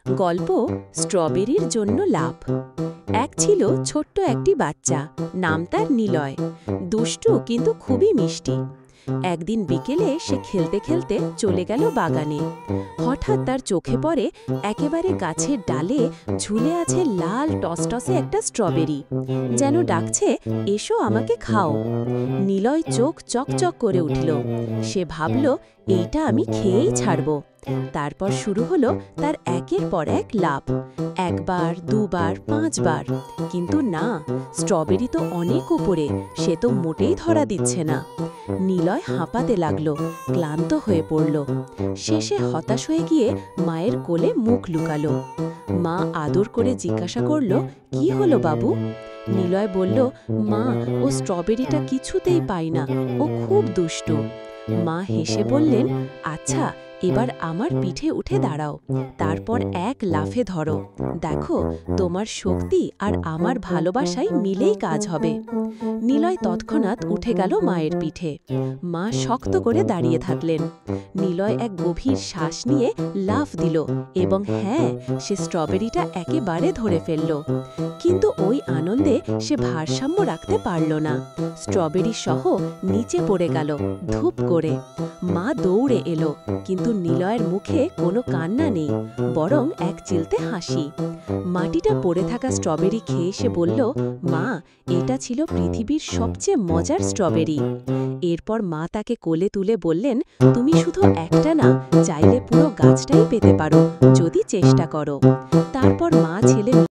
গল্প স্ট্রবেরির জন্য লাভ। এক ছিল ছোট্ট একটি বাচ্চা, নাম তার নিলয়। দুষ্টু কিন্তু খুবই মিষ্টি। একদিন বিকেলে সে খেলতে খেলতে চলে গেল বাগানে। হঠাৎ তার চোখে পড়ে একেবারে গাছের ডালে ঝুলে আছে লাল টসটসে একটা স্ট্রবেরি, যেন ডাকছে, এসো আমাকে খাও। নিলয় চোখ চকচক করে উঠল। সে ভাবল, এইটা আমি খেয়েই ছাড়ব। তারপর শুরু হলো তার একের পর এক লাভ। একবার, দুবার, 5 বার। কিন্তু না, স্ট্রবেরি তো অনেক উপরে, সে তো মোটেই ধরা দিচ্ছে না। নিলয় হাঁপাতে লাগল, ক্লান্ত হয়ে পড়ল। শেষে হতাশ হয়ে গিয়ে মায়ের কোলে মুখ লুকালো। মা আদর করে জিজ্ঞাসা করল, কি হলো বাবু? নিলয় বলল, মা, ও স্ট্রবেরিটা কিছুতেই পাই না, ও খুব দুষ্টু। মা হেসে বললেন, আচ্ছা, এবার আমার পিঠে উঠে দাঁড়াও, তারপর এক লাফে ধরো। দেখো, তোমার শক্তি আর আমার ভালোবাসায় মিলেই কাজ হবে। নিলয় তৎক্ষণাৎ উঠে গেল মায়ের পিঠে। মা শক্ত করে দাঁড়িয়ে থাকলেন। নিলয় এক গভীর শ্বাস নিয়ে লাফ দিল এবং হ্যাঁ, সে স্ট্রবেরিটা একেবারে ধরে ফেলল। কিন্তু ওই আনন্দে সে ভারসাম্য রাখতে পারল না। স্ট্রবেরি সহ নিচে পড়ে গেল ধূপ করে। মা দৌড়ে এলো, কিন্তু নিলয়ের মুখে কোনো কান্না নেই, বরং এক চিলতে হাসি। মাটিটা পড়ে থাকা স্ট্রবেরি খেয়ে সে বলল, মা, এটা ছিল পৃথিবীর সবচেয়ে মজার স্ট্রবেরি। এরপর মা তাকে কোলে তুলে বললেন, তুমি শুধু একটা না, চাইলে পুরো গাছটাই পেতে পারো, যদি চেষ্টা করো। তারপর মা ছেলে